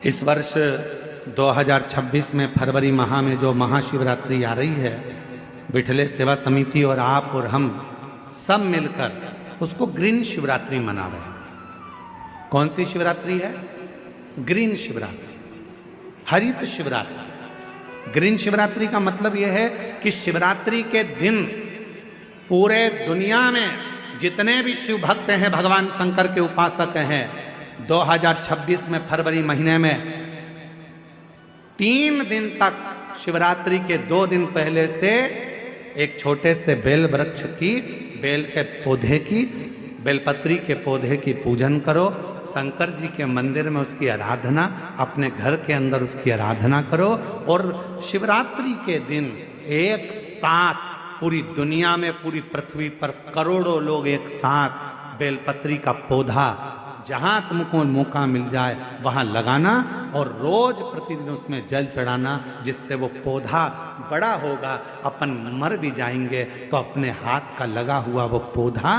इस वर्ष 2026 में फरवरी माह में जो महाशिवरात्रि आ रही है, विठले सेवा समिति और आप और हम सब मिलकर उसको ग्रीन शिवरात्रि मना रहे हैं। कौन सी शिवरात्रि है? ग्रीन शिवरात्रि, हरित शिवरात्रि। ग्रीन शिवरात्रि का मतलब यह है कि शिवरात्रि के दिन पूरे दुनिया में जितने भी शिव भक्त हैं, भगवान शंकर के उपासक हैं, 2026 में फरवरी महीने में 3 दिन तक शिवरात्रि के 2 दिन पहले से एक छोटे से बेल वृक्ष की, बेल के पौधे की, बेलपत्री के पौधे की पूजन करो। शंकर जी के मंदिर में उसकी आराधना, अपने घर के अंदर उसकी आराधना करो। और शिवरात्रि के दिन एक साथ पूरी दुनिया में, पूरी पृथ्वी पर करोड़ों लोग एक साथ बेलपत्री का पौधा जहां तुमको मौका मिल जाए वहां लगाना और रोज प्रतिदिन उसमें जल चढ़ाना, जिससे वो पौधा बड़ा होगा। अपन मर भी जाएंगे तो अपने हाथ का लगा हुआ वो पौधा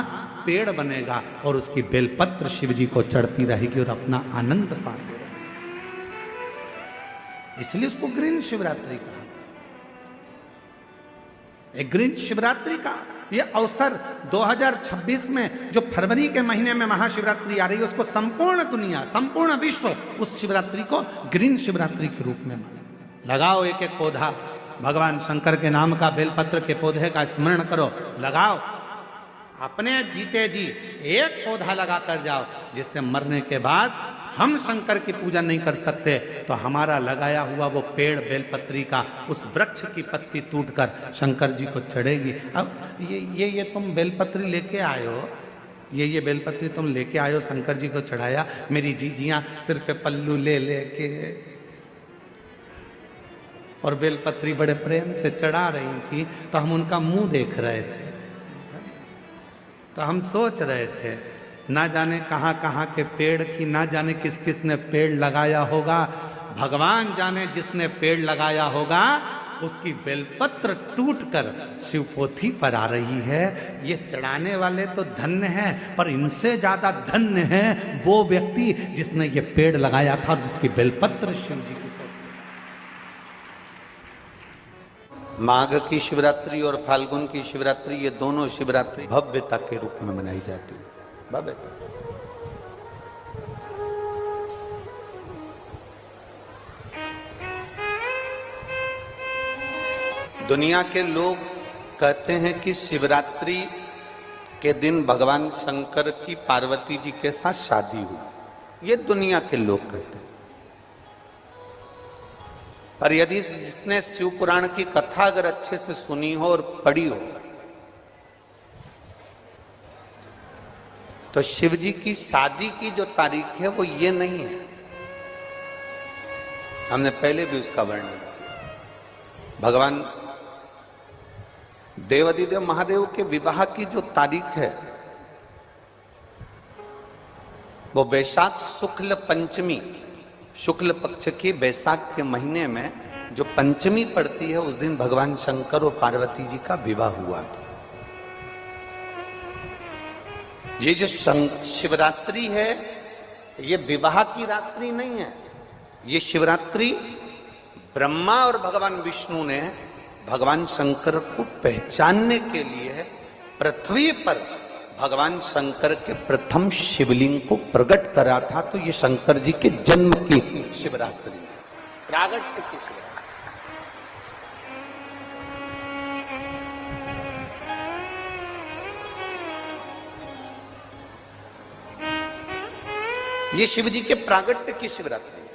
पेड़ बनेगा और उसकी बेलपत्र शिव जी को चढ़ती रहेगी और अपना आनंद पाते रहेंगे। इसलिए उसको ग्रीन शिवरात्रि कहा। एक ग्रीन शिवरात्रि का ये अवसर 2026 में जो फरवरी के महीने में महाशिवरात्रि आ रही है, उसको संपूर्ण दुनिया, संपूर्ण विश्व उस शिवरात्रि को ग्रीन शिवरात्रि के रूप में माने। लगाओ एक एक पौधा, भगवान शंकर के नाम का बेलपत्र के पौधे का स्मरण करो, लगाओ। अपने जीते जी एक पौधा लगाकर जाओ, जिससे मरने के बाद हम शंकर की पूजा नहीं कर सकते तो हमारा लगाया हुआ वो पेड़ बेलपत्री का, उस वृक्ष की पत्ती टूटकर शंकर जी को चढ़ेगी। अब ये तुम बेलपत्री लेके आए हो, ये बेलपत्री तुम लेके आए हो, शंकर जी को चढ़ाया। मेरी जीजियां सिर पे पल्लू ले लेके और बेलपत्री बड़े प्रेम से चढ़ा रही थी, तो हम उनका मुंह देख रहे थे। तो हम सोच रहे थे, ना जाने कहाँ कहाँ के पेड़ की, ना जाने किस किस ने पेड़ लगाया होगा। भगवान जाने जिसने पेड़ लगाया होगा उसकी बेलपत्र टूटकर शिवपोथी पर आ रही है। ये चढ़ाने वाले तो धन्य हैं, पर इनसे ज्यादा धन्य है वो व्यक्ति जिसने ये पेड़ लगाया था और जिसकी बेलपत्र शिव जी की। माघ की शिवरात्रि और फाल्गुन की शिवरात्रि, ये दोनों शिवरात्रि भव्यता के रूप में मनाई जाती है। भव्यता। दुनिया के लोग कहते हैं कि शिवरात्रि के दिन भगवान शंकर की पार्वती जी के साथ शादी हुई। ये दुनिया के लोग कहते हैं। पर यदि जिसने शिव पुराण की कथा अगर अच्छे से सुनी हो और पढ़ी हो, तो शिव जी की शादी की जो तारीख है वो ये नहीं है। हमने पहले भी उसका वर्णन किया। भगवान देवाधिदेव महादेव के विवाह की जो तारीख है वो वैशाख शुक्ल पंचमी, शुक्ल पक्ष की वैशाख के महीने में जो पंचमी पड़ती है, उस दिन भगवान शंकर और पार्वती जी का विवाह हुआ था। ये जो शिवरात्रि है, ये विवाह की रात्रि नहीं है। ये शिवरात्रि ब्रह्मा और भगवान विष्णु ने भगवान शंकर को पहचानने के लिए पृथ्वी पर भगवान शंकर के प्रथम शिवलिंग को प्रकट करा था। तो ये शंकर जी के जन्म की शिवरात्रि है, प्रागट्य की शिवरात्रि। ये शिव जी के प्रागट्य की शिवरात्रि है।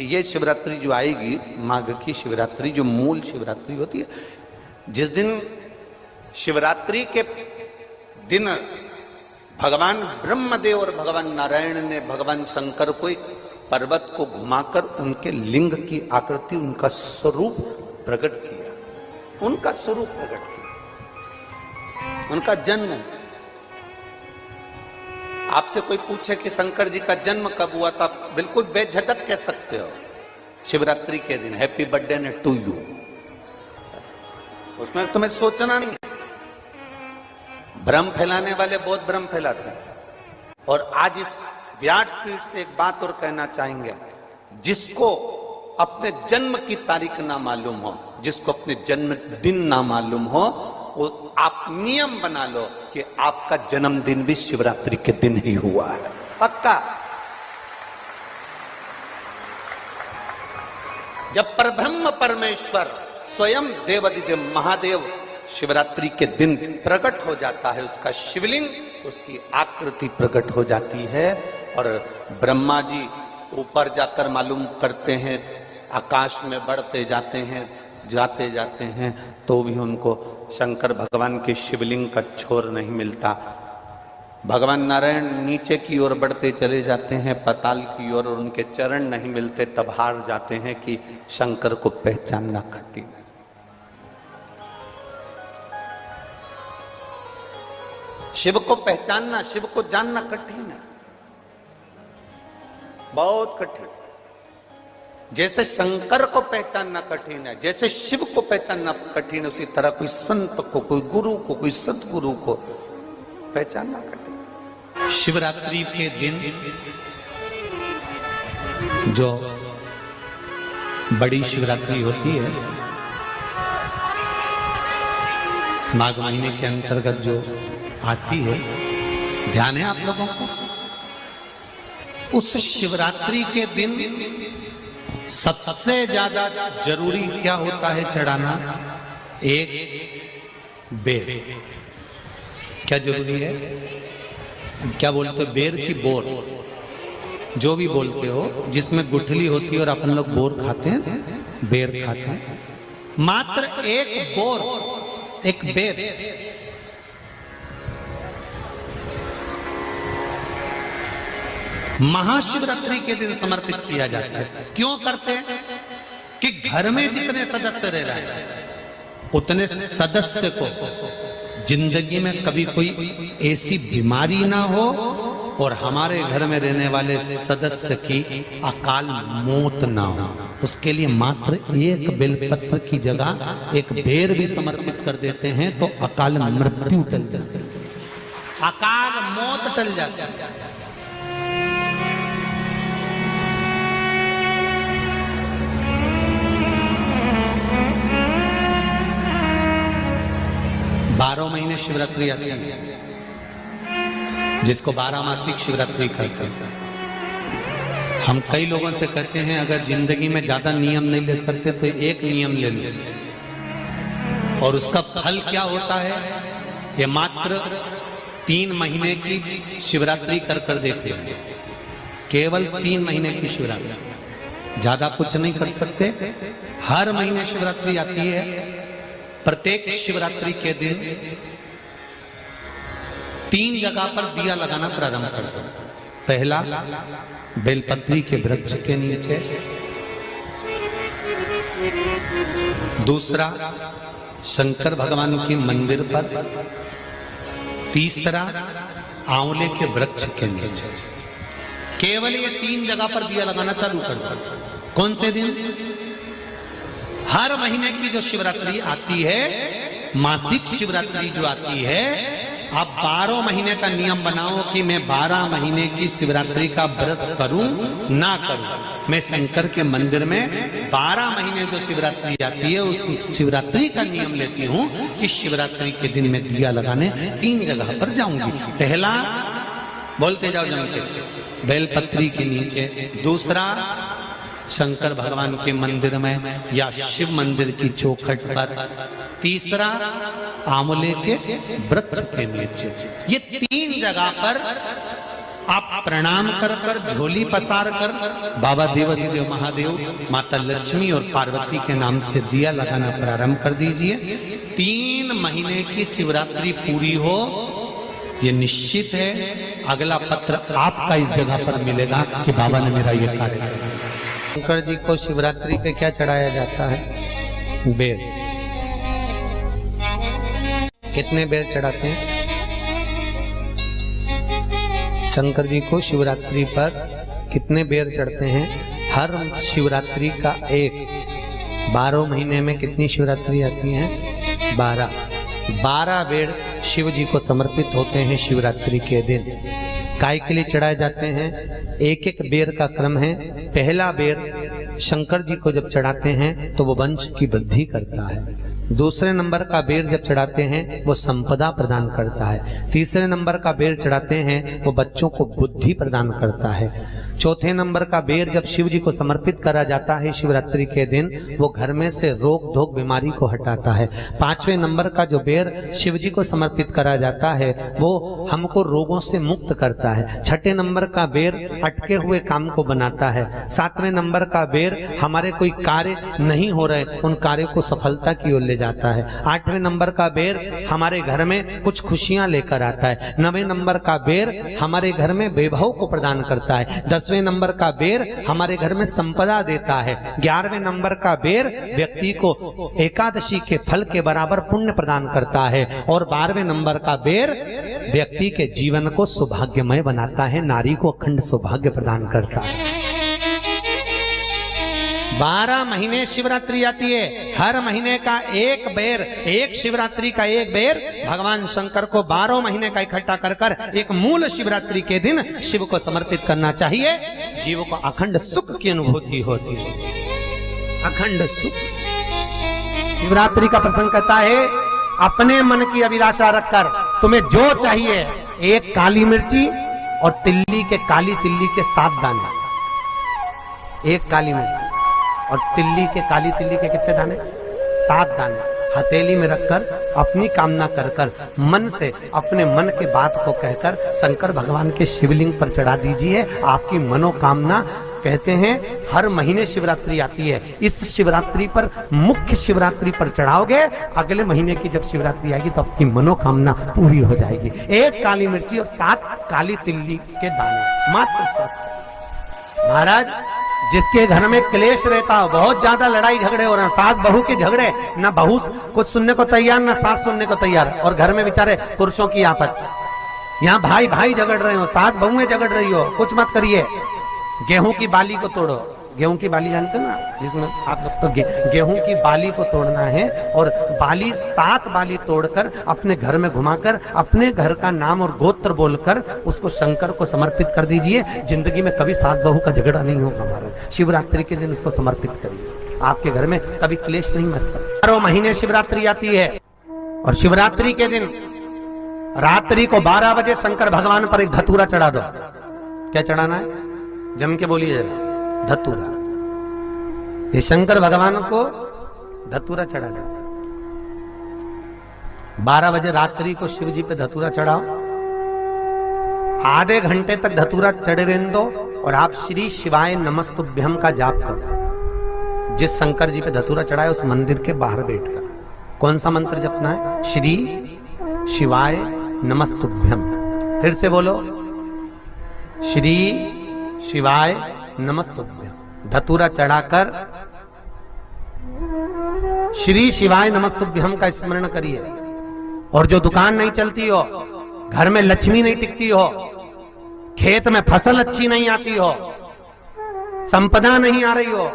ये शिवरात्रि जो आएगी, माघ की शिवरात्रि, जो मूल शिवरात्रि होती है, जिस दिन शिवरात्रि के दिन भगवान ब्रह्मदेव और भगवान नारायण ने भगवान शंकर को एक पर्वत को घुमाकर उनके लिंग की आकृति, उनका स्वरूप प्रकट किया। उनका स्वरूप प्रकट किया, उनका जन्म। आपसे कोई पूछे कि शंकर जी का जन्म कब हुआ, तो आप बिल्कुल बेझिझक कह सकते हो शिवरात्रि के दिन, हैप्पी बर्थडे ने टू यू। उसमें तुम्हें सोचना नहीं। भ्रम फैलाने वाले बहुत भ्रम फैलाते हैं। और आज इस व्यासपीठ से एक बात और कहना चाहेंगे, जिसको अपने जन्म की तारीख ना मालूम हो, जिसको अपने जन्म दिन ना मालूम हो, वो आप नियम बना लो कि आपका जन्मदिन भी शिवरात्रि के दिन ही हुआ है, पक्का। जब परब्रह्म परमेश्वर स्वयं देवादिदेव महादेव शिवरात्रि के दिन प्रकट हो जाता है, उसका शिवलिंग, उसकी आकृति प्रकट हो जाती है, और ब्रह्मा जी ऊपर जाकर मालूम करते हैं, आकाश में बढ़ते जाते हैं, तो भी उनको शंकर भगवान के शिवलिंग का छोर नहीं मिलता। भगवान नारायण नीचे की ओर बढ़ते चले जाते हैं, पाताल की ओर, और उनके चरण नहीं मिलते, तब हार जाते हैं कि शंकर को पहचानना कठिन है। शिव को पहचानना, शिव को जानना कठिन है, बहुत कठिन। जैसे शंकर को पहचानना कठिन है, जैसे शिव को पहचानना कठिन है, उसी तरह कोई संत को, कोई गुरु को, कोई सतगुरु को पहचानना कठिन। शिवरात्रि के दिन जो बड़ी शिवरात्रि होती है, माघ महीने के अंतर्गत जो आती है, ध्यान है आप लोगों को? उस शिवरात्रि के दिन सबसे ज्यादा जरूरी क्या होता है चढ़ाना? एक बेर। क्या जरूरी है? क्या बोलते हो? बेर की बोर, जो भी बोलते हो, जिसमें गुठली होती है और अपन लोग बोर खाते हैं, बेर खाते हैं। मात्र एक बोर, एक बेर महाशिवरात्रि के दिन समर्पित किया जाता है। क्यों करते हैं? कि घर में जितने सदस्य रह रहे हैं, उतने सदस्य को जिंदगी में कभी कोई ऐसी बीमारी ना हो, और हमारे घर में रहने वाले सदस्य की अकाल मौत ना हो। उसके लिए मात्र एक बेलपत्र की जगह एक बेर भी समर्पित कर देते हैं तो अकाल मृत्यु टल जाती है, अकाल मौत टल जाती है। 12 महीने शिवरात्रि आती है, जिसको 12 मासिक शिवरात्रि कहते हैं। हम कई लोगों से कहते हैं अगर जिंदगी में ज्यादा नियम नहीं ले सकते तो एक नियम ले लो, और उसका फल क्या होता है? ये मात्र 3 महीने की शिवरात्रि कर देते हैं, केवल 3 महीने की शिवरात्रि, ज्यादा कुछ नहीं कर सकते। हर महीने शिवरात्रि आती है। प्रत्येक शिवरात्रि के दिन 3 जगह पर दिया लगाना प्रारंभ कर दो। पहला, बेलपत्री के वृक्ष के नीचे। दूसरा, शंकर भगवान के मंदिर पर। तीसरा, आंवले के वृक्ष के नीचे। केवल ये 3 जगह पर दिया लगाना चालू कर दो। कौन से दिन? हर महीने की जो शिवरात्रि आती है, मासिक शिवरात्रि जो आती है, आप 12 महीने का नियम बनाओ कि मैं 12 महीने की शिवरात्रि का व्रत करूं ना करूं। मैं शंकर के मंदिर में 12 महीने जो शिवरात्रि आती है, उस शिवरात्रि का नियम लेती हूं कि शिवरात्रि के दिन मैं दिया लगाने 3 जगह पर जाऊंगी। पहला, बोलते जाओ जम के, बेलपत्री के नीचे। दूसरा, शंकर भगवान के मंदिर में या शिव मंदिर की चौखट पर। तीसरा, आंवले के वृक्ष के नीचे। ये 3 जगह पर आप प्रणाम कर कर, झोली पसार कर बाबा देवादिदेव महादेव, माता लक्ष्मी और पार्वती के नाम से दिया लगाना प्रारंभ कर दीजिए। 3 महीने की शिवरात्रि पूरी हो, ये निश्चित है अगला पत्र आपका इस जगह पर मिलेगा कि बाबा ने मेरा ये कार्य किया। शंकर जी को शिवरात्रि पे क्या चढ़ाया जाता है? बेर। कितने बेर चढ़ाते हैं? शंकर जी को शिवरात्रि पर कितने बेर चढ़ते हैं? हर शिवरात्रि का एक। 12 महीने में कितनी शिवरात्रि आती हैं? 12 बेर शिव जी को समर्पित होते हैं शिवरात्रि के दिन। काय के लिए चढ़ाए जाते हैं? एक एक बेर का क्रम है। पहला बेर शंकर जी को जब चढ़ाते हैं तो वो वंश की वृद्धि करता है। दूसरे नंबर का बेर जब चढ़ाते हैं वो संपदा प्रदान करता है। तीसरे नंबर का बेर चढ़ाते हैं वो बच्चों को बुद्धि प्रदान करता है। चौथे नंबर का बेर जब शिव जी को समर्पित करा जाता है शिवरात्रि के दिन, वो घर में से रोग धोक बीमारी को हटाता है। पांचवें नंबर का जो बेर शिव जी को समर्पित करा जाता है वो हमको रोगों से मुक्त करता है। छठे नंबर का बेर अटके हुए काम को बनाता है। सातवें नंबर का बेर हमारे कोई कार्य नहीं हो रहे उन कार्यों को सफलता की ओर ले जाता है। आठवें नंबर का बेर हमारे घर में कुछ खुशियां लेकर आता है। नवें नंबर का बेर हमारे घर में वैभव को प्रदान करता है। 10वें नंबर का बेर हमारे घर में संपदा देता है। 11वें नंबर का बेर व्यक्ति को एकादशी के फल के बराबर पुण्य प्रदान करता है। और 12वें नंबर का बेर व्यक्ति के जीवन को सौभाग्यमय बनाता है, नारी को अखंड सौभाग्य प्रदान करता है। 12 महीने शिवरात्रि आती है। हर महीने का एक बेर, एक शिवरात्रि का एक बेर भगवान शंकर को 12 महीने का इकट्ठा कर कर एक मूल शिवरात्रि के दिन शिव को समर्पित करना चाहिए। जीव को अखंड सुख की अनुभूति होती है, अखंड सुख। शिवरात्रि का प्रसंग कहता है अपने मन की अभिलाषा रखकर तुम्हें जो चाहिए, एक काली मिर्ची और तिल्ली के, काली तिल्ली के 7 दाने। एक काली मिर्ची और तिल्ली के, काली तिल्ली के कितने दाने? 7 दाने हथेली में रखकर अपनी कामना कर कर मन से अपने मन के बात को कहकर शंकर भगवान के शिवलिंग पर चढ़ा दीजिए। आपकी मनोकामना, कहते हैं हर महीने शिवरात्रि आती है, इस शिवरात्रि पर, मुख्य शिवरात्रि पर चढ़ाओगे, अगले महीने की जब शिवरात्रि आएगी तो आपकी मनोकामना पूरी हो जाएगी। एक काली मिर्ची और 7 काली तिल्ली के दाने, मात्र 7। महाराज जिसके घर में क्लेश रहता हो, बहुत ज्यादा लड़ाई झगड़े हो रहे हैं, सास बहू के झगड़े, ना बहू कुछ सुनने को तैयार ना सास सुनने को तैयार, और घर में बेचारे पुरुषों की आफत, यहाँ भाई भाई झगड़ रहे हो, सास बहुएं झगड़ रही हो, कुछ मत करिए। गेहूं की बाली को तोड़ो। गेहूं की बाली जानते ना, जिसमें आप लोग तो गेहूं की बाली को तोड़ना है, और बाली 7 बाली तोड़कर अपने घर में घुमाकर अपने घर का नाम और गोत्र बोलकर उसको शंकर को समर्पित कर दीजिए। जिंदगी में कभी सास बहू का झगड़ा नहीं होगा हमारा। शिवरात्रि के दिन उसको समर्पित करिए, आपके घर में कभी क्लेश नहीं मच सकता। 12 महीने शिवरात्रि आती है और शिवरात्रि के दिन रात्रि को 12 बजे शंकर भगवान पर एक धतूरा चढ़ा दो। क्या चढ़ाना है? जम के बोलिए जरा, धतूरा। ये शंकर भगवान को धतूरा चढ़ा दो। 12 बजे रात्रि को शिव जी पे धतूरा चढ़ाओ। आधे घंटे तक धतूरा चढ़े रहने दो और आप श्री शिवाय नमस्तुभ्यम का जाप करो। जिस शंकर जी पे धतूरा चढ़ाए उस मंदिर के बाहर बैठकर कौन सा मंत्र जपना है? श्री शिवाय नमस्तुभ्यम। फिर से बोलो, श्री शिवाय नमस्तुभ्यम। धतूरा चढ़ाकर श्री शिवाय नमस्तुभ्यम का स्मरण करिए। और जो दुकान नहीं चलती हो, घर में लक्ष्मी नहीं टिकती हो, खेत में फसल अच्छी नहीं आती हो, संपदा नहीं आ रही हो,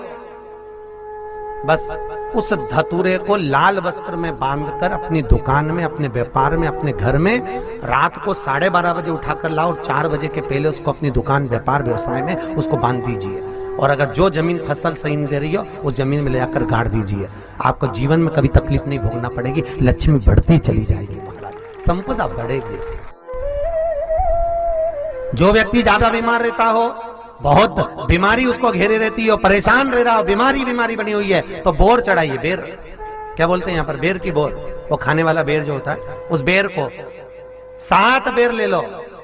बस उस धतूरे को लाल वस्त्र में बांधकर अपनी दुकान में, अपने व्यापार में, अपने घर में रात को 12:30 बजे उठाकर लाओ और 4 बजे के पहले उसको अपनी दुकान, व्यापार, व्यवसाय में उसको बांध दीजिए। और अगर जो जमीन फसल सही नहीं दे रही हो वो जमीन में ले जाकर गाड़ दीजिए। आपको जीवन में कभी तकलीफ नहीं भोगना पड़ेगी, लक्ष्मी बढ़ती चली जाएगी, संपदा बढ़ेगी। जो व्यक्ति ज्यादा बीमार रहता हो, बहुत बीमारी उसको घेरे रहती हो, परेशान रह रहा हो, बीमारी बनी हुई है, तो बोर चढ़ाइए। बेर क्या बोलते हैं यहाँ पर? बेर की बोर, वो खाने वाला बेर जो होता है, उस बेर को 7 बेर ले लो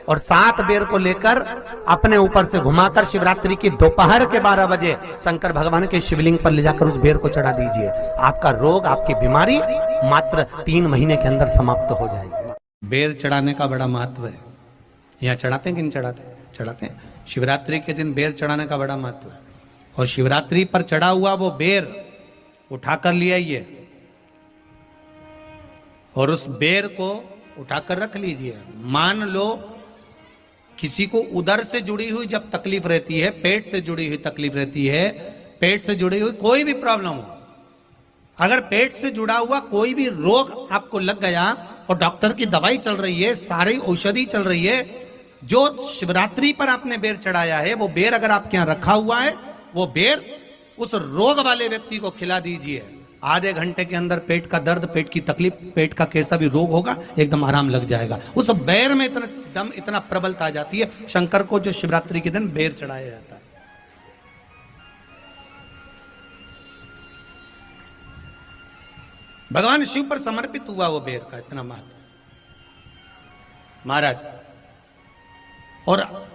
और 7 बेर को लेकर अपने ऊपर से घुमाकर शिवरात्रि की दोपहर के 12 बजे शंकर भगवान के शिवलिंग पर ले जाकर उस बेर को चढ़ा दीजिए। आपका रोग, आपकी बीमारी मात्र 3 महीने के अंदर समाप्त हो जाएगी। बेर चढ़ाने का बड़ा महत्व है। यहाँ चढ़ाते हैं कि नहीं चढ़ाते? चढ़ाते हैं। शिवरात्रि के दिन बेर चढ़ाने का बड़ा महत्व है। और शिवरात्रि पर चढ़ा हुआ वो बेर उठाकर ले आइए और उस बेर को उठाकर रख लीजिए। मान लो किसी को उदर से जुड़ी हुई जब तकलीफ रहती है, पेट से जुड़ी हुई तकलीफ रहती है, पेट से जुड़ी हुई कोई भी प्रॉब्लम हो, अगर पेट से जुड़ा हुआ कोई भी रोग आपको लग गया और डॉक्टर की दवाई चल रही है, सारी औषधि चल रही है, जो शिवरात्रि पर आपने बेर चढ़ाया है, वो बेर अगर आपके यहां रखा हुआ है, वो बेर उस रोग वाले व्यक्ति को खिला दीजिए। आधे घंटे के अंदर पेट का दर्द, पेट की तकलीफ, पेट का कैसा भी रोग होगा, एकदम आराम लग जाएगा। उस बेर में इतना दम, इतना प्रबलता आ जाती है। शंकर को जो शिवरात्रि के दिन बेर चढ़ाया जाता है। भगवान शिव पर समर्पित हुआ वो बेर का इतना महत्व महाराज। और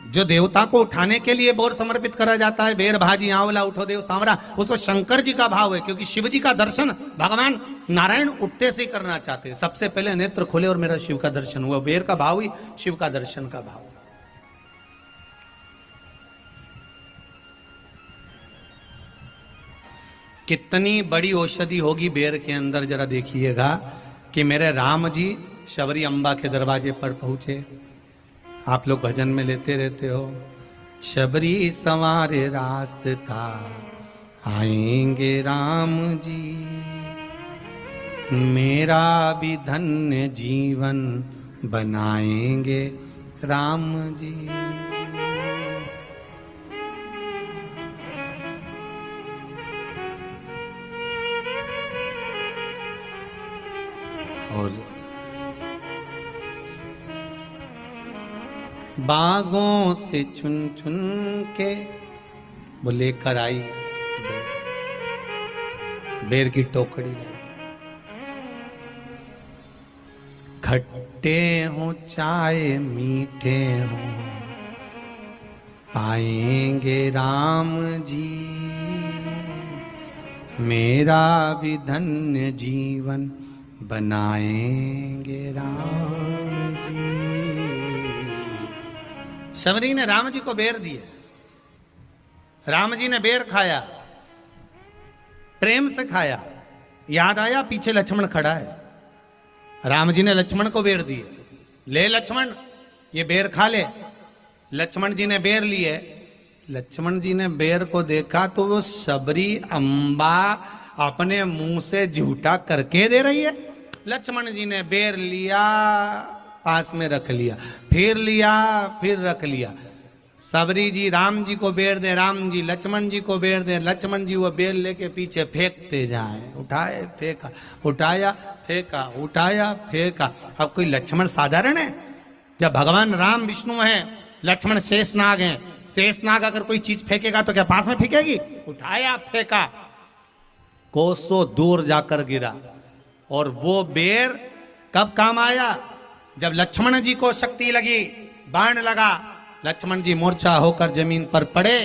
जो देवता को उठाने के लिए बोर समर्पित करा जाता है, बेर भाजी आंवला उठो देव सांवरा, उसको शंकर जी का भाव है, क्योंकि शिव जी का दर्शन भगवान नारायण उठते से ही करना चाहते हैं। सबसे पहले नेत्र खोले और मेरा शिव का दर्शन हुआ। बेर का भाव ही शिव का दर्शन का भाव। कितनी बड़ी औषधि होगी बेर के अंदर, जरा देखिएगा कि मेरे राम जी शबरी अम्बा के दरवाजे पर पहुंचे। आप लोग भजन में लेते रहते हो, शबरी संवारे रास्ता आएंगे राम जी, मेरा भी धन्य जीवन बनाएंगे राम जी। और बागों से चुन चुन के वो लेकर आई बेर की टोकरी लाई। खट्टे हो चाहे मीठे हो पाएंगे राम जी, मेरा भी धन्य जीवन बनाएंगे राम जी। शबरी ने राम जी को बेर दिए, राम जी ने बेर खाया, प्रेम से खाया। याद आया पीछे लक्ष्मण खड़ा है, राम जी ने लक्ष्मण को बेर दिए, ले लक्ष्मण ये बेर खा ले। लक्ष्मण जी ने बेर लिए, लक्ष्मण जी ने बेर को देखा तो वो शबरी अम्बा अपने मुंह से झूठा करके दे रही है। लक्ष्मण जी ने बेर लिया, पास में रख लिया, फिर लिया, फिर रख लिया। शबरी जी राम जी को बेर दे, राम जी लक्ष्मण जी को बेर दे, लक्ष्मण जी वो बेर लेके पीछे फेंकते जाए। उठाए फेंका, उठाया फेंका, उठाया फेंका। अब कोई लक्ष्मण साधारण है? जब भगवान राम विष्णु हैं, लक्ष्मण शेषनाग हैं। शेषनाग अगर कोई चीज फेंकेगा तो क्या पास में फेंकेगी? उठाया फेंका, कोसों दूर जाकर गिरा। और वो बेर कब काम आया? जब लक्ष्मण जी को शक्ति लगी, बाण लगा, लक्ष्मण जी मूर्छा होकर जमीन पर पड़े।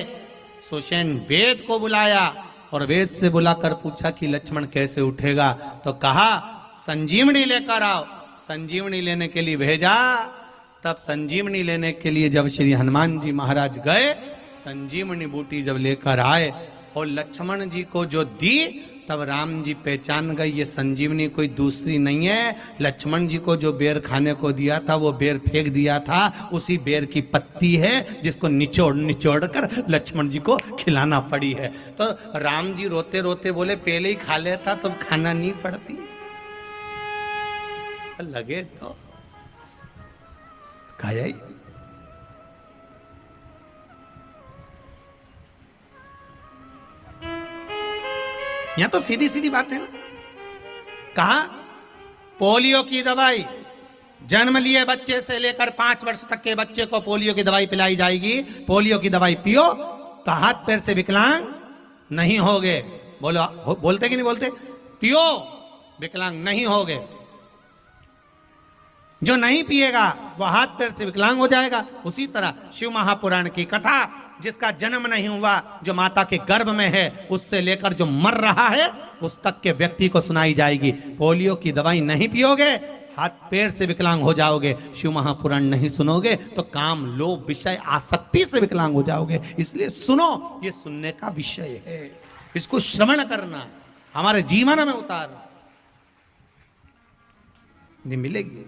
सुषेण वेद को बुलाया और वेद से बुलाकर पूछा कि लक्ष्मण कैसे उठेगा? तो कहा संजीवनी लेकर आओ। संजीवनी लेने के लिए भेजा। तब संजीवनी लेने के लिए जब श्री हनुमान जी महाराज गए, संजीवनी बूटी जब लेकर आए और लक्ष्मण जी को जो दी, तब राम जी पहचान गए ये संजीवनी कोई दूसरी नहीं है। लक्ष्मण जी को जो बेर खाने को दिया था, वो बेर फेंक दिया था, उसी बेर की पत्ती है जिसको निचोड़ निचोड़ कर लक्ष्मण जी को खिलाना पड़ी है। तो राम जी रोते रोते बोले पहले ही खा लेता तो खाना नहीं पड़ती। लगे तो खाया ही। यहां तो सीधी सीधी बात है ना। कहा पोलियो की दवाई जन्म लिए बच्चे से लेकर 5 वर्ष तक के बच्चे को पोलियो की दवाई पिलाई जाएगी। पोलियो की दवाई पियो तो हाथ पैर से विकलांग नहीं होगे। बोलो, बोलते कि नहीं बोलते? पियो विकलांग नहीं होगे। जो नहीं पिएगा वो हाथ पैर से विकलांग हो जाएगा। उसी तरह शिव महापुराण की कथा, जिसका जन्म नहीं हुआ, जो माता के गर्भ में है, उससे लेकर जो मर रहा है उस तक के व्यक्ति को सुनाई जाएगी। पोलियो की दवाई नहीं पियोगे, हाथ पैर से विकलांग हो जाओगे। शिव महापुराण नहीं सुनोगे तो काम, लोभ, विषय, आसक्ति से विकलांग हो जाओगे। इसलिए सुनो, ये सुनने का विषय है, इसको श्रवण करना, हमारे जीवन में उतारना, ये मिलेगी।